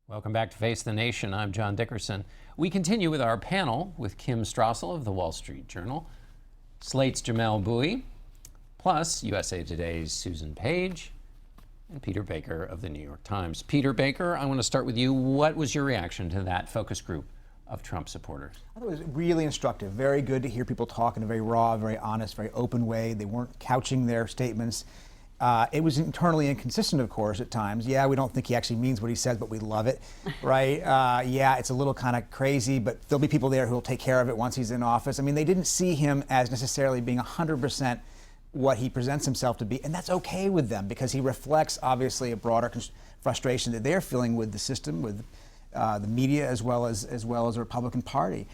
Welcome back to Face the Nation. I'm John Dickerson. We continue with our panel with Kim Strassel of the Wall Street Journal, Slate's Jamelle Bouie, plus USA Today's Susan Page, and Peter Baker of the New York Times. Peter Baker, I want to start with you. What was your reaction to that focus group of Trump supporters? I thought it was really instructive. Very good to hear people talk in a very raw, very honest, very open way. They weren't couching their statements. It was internally inconsistent, of course, at times. Yeah, we don't think he actually means what he says, but we love it, right? Yeah, it's a little kind of crazy, but there'll be people there who will take care of it once he's in office. I mean, they didn't see him as necessarily being 100% what he presents himself to be, and that's okay with them because he reflects, obviously, a broader frustration that they're feeling with the system, with the media, as well as the Republican Party.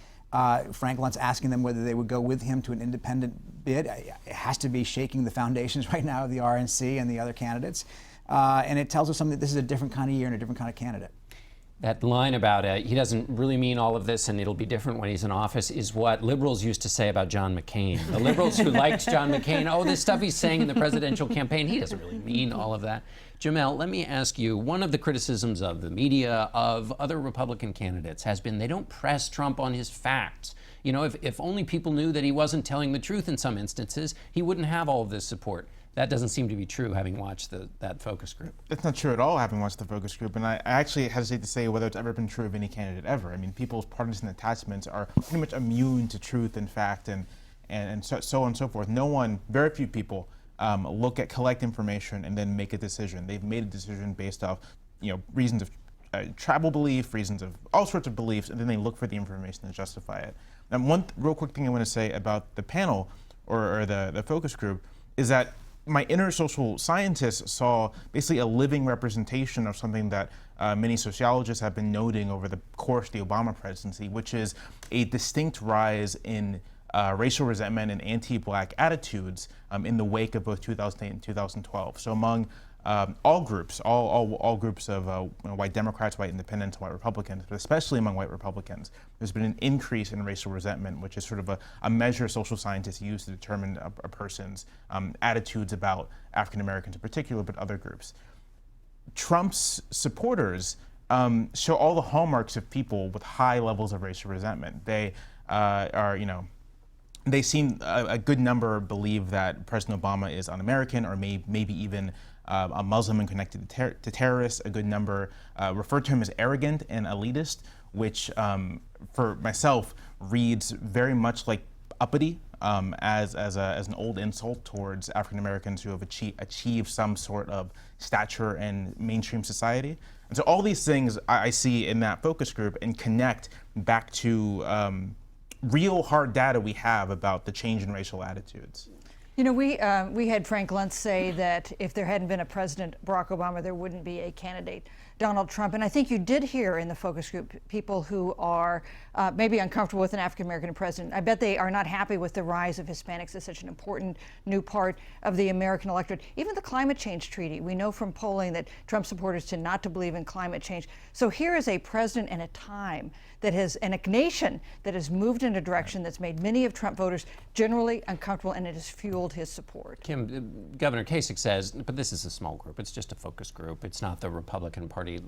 Frank Lunt's asking them whether they would go with him to an independent bid. It has to be shaking the foundations right now of the RNC and the other candidates. And it tells us something that this is a different kind of year and a different kind of candidate. That line about he doesn't really mean all of this and it'll be different when he's in office is what liberals used to say about John McCain. The liberals who liked John McCain, oh, this stuff he's saying in the presidential campaign, he doesn't really mean all of that. Jamelle, let me ask you, one of the criticisms of the media, of other Republican candidates, has been they don't press Trump on his facts. You know, if only people knew that he wasn't telling the truth in some instances, he wouldn't have all of this support. That doesn't seem to be true, having watched that focus group. It's not true at all, having watched the focus group, and I actually hesitate to say whether it's ever been true of any candidate ever. I mean, people's partisan attachments are pretty much immune to truth and fact and so on and so forth. No one, very few people, collect information and then make a decision. They've made a decision based off, reasons of tribal belief, reasons of all sorts of beliefs, and then they look for the information to justify it. And one real quick thing I want to say about the panel or the focus group is that my inner social scientist saw basically a living representation of something that many sociologists have been noting over the course of the Obama presidency, which is a distinct rise in racial resentment and anti-black attitudes in the wake of both 2008 and 2012. So among all groups of white Democrats, white independents, white Republicans, but especially among white Republicans, there's been an increase in racial resentment, which is sort of a measure social scientists use to determine a person's attitudes about African Americans in particular, but other groups. Trump's supporters show all the hallmarks of people with high levels of racial resentment. They they seem, a good number believe that President Obama is un-American or maybe even a Muslim and connected to terrorists. A good number refer to him as arrogant and elitist, which for myself reads very much like uppity as an old insult towards African Americans who have achieved some sort of stature in mainstream society. And so all these things I see in that focus group and connect back to real hard data we have about the change in racial attitudes. You know, we had Frank Luntz say that if there hadn't been a President Barack Obama, there wouldn't be a candidate Donald Trump. And I think you did hear in the focus group people who are maybe uncomfortable with an African-American president. I bet they are not happy with the rise of Hispanics as such an important new part of the American electorate. Even the climate change treaty, we know from polling that Trump supporters tend not to believe in climate change. So here is a president and a time that has, and a nation that has moved in a direction that's made many of Trump voters generally uncomfortable, and it has fueled his support. Kim, Governor Kasich says, but this is a small group. It's just a focus group. It's not the Republican Party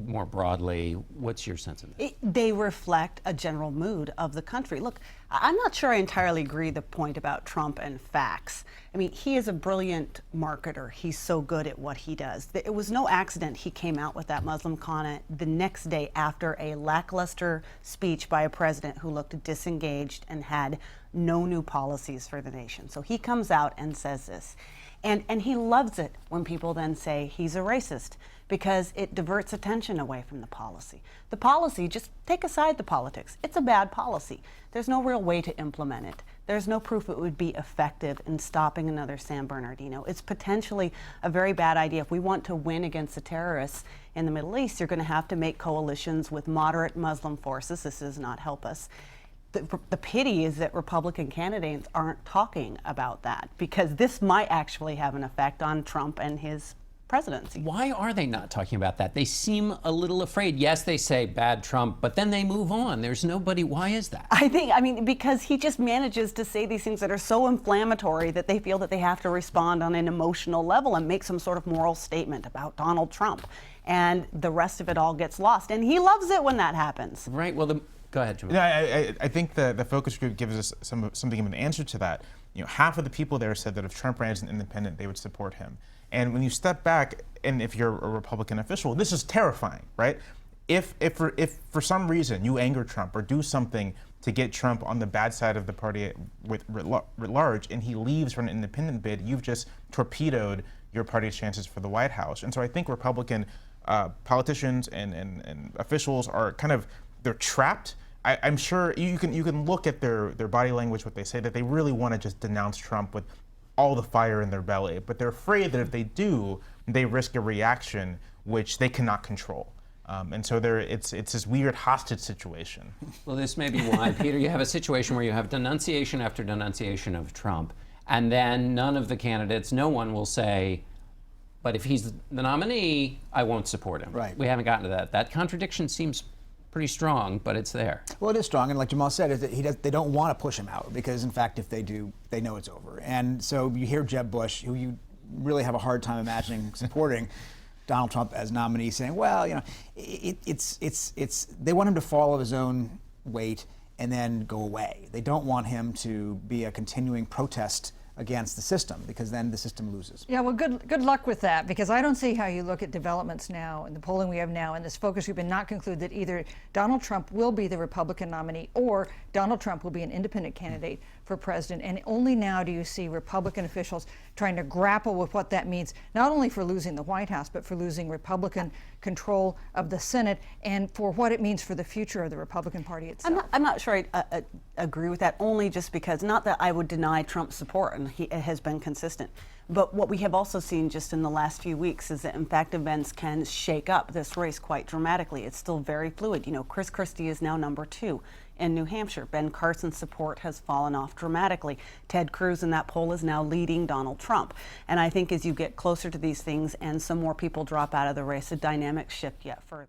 more broadly. What's your sense of this? They reflect a general mood of the country. Look, I'm not sure I entirely agree the point about Trump and facts. I mean, he is a brilliant marketer. He's so good at what he does. It was no accident he came out with that Muslim comment the next day after a lackluster speech by a president who looked disengaged and had no new policies for the nation. So he comes out and says this. And he loves it when people then say he's a racist, because it diverts attention away from the policy. The policy, just take aside the politics. It's a bad policy. There's no real way to implement it. There's no proof it would be effective in stopping another San Bernardino. It's potentially a very bad idea. If we want to win against the terrorists in the Middle East, you're going to have to make coalitions with moderate Muslim forces. This does not help us. The pity is that Republican candidates aren't talking about that, because this might actually have an effect on Trump and his presidency. Why are they not talking about that? They seem a little afraid. Yes, they say bad Trump, but then they move on. There's nobody. Why is that? I mean, because he just manages to say these things that are so inflammatory that they feel that they have to respond on an emotional level and make some sort of moral statement about Donald Trump. and the rest of it all gets lost. And he loves it when that happens. Right. Well, go ahead, Jamelle. Yeah, I think the focus group gives us something of an answer to that. Half of the people there said that if Trump ran as an independent, they would support him. And when you step back, and if you're a Republican official, this is terrifying, right? If for some reason you anger Trump or do something to get Trump on the bad side of the party writ large, and he leaves for an independent bid, you've just torpedoed your party's chances for the White House. And so I think Republican politicians and officials are they're trapped. I'm sure you can look at their body language, what they say, that they really want to just denounce Trump with all the fire in their belly, but they're afraid that if they do, they risk a reaction which they cannot control. And so it's this weird hostage situation. Well, this may be why, Peter, you have a situation where you have denunciation after denunciation of Trump, and then none of the candidates, no one will say, but if he's the nominee, I won't support him. Right. We haven't gotten to that. That contradiction seems pretty strong, but it's there. Well, it is strong, and like Jamelle said, is that they don't want to push him out because, in fact, if they do, they know it's over. And so you hear Jeb Bush, who you really have a hard time imagining supporting Donald Trump as nominee, saying, "Well, they want him to fall of his own weight and then go away. They don't want him to be a continuing protest against the system, because then the system loses." Yeah, well, good luck with that, because I don't see how you look at developments now and the polling we have now in this focus group and not conclude that either Donald Trump will be the Republican nominee or Donald Trump will be an independent candidate for president. And only now do you see Republican officials trying to grapple with what that means, not only for losing the White House, but for losing Republican control of the Senate and for what it means for the future of the Republican Party itself. I'm not sure I agree with that, only just because, not that I would deny Trump's support, and he has been consistent, but what we have also seen just in the last few weeks is that, in fact, events can shake up this race quite dramatically. It's still very fluid. Chris Christie is now #2 in New Hampshire. Ben Carson's support has fallen off dramatically. Ted Cruz in that poll is now leading Donald Trump. And I think as you get closer to these things and some more people drop out of the race, the dynamics shift yet further.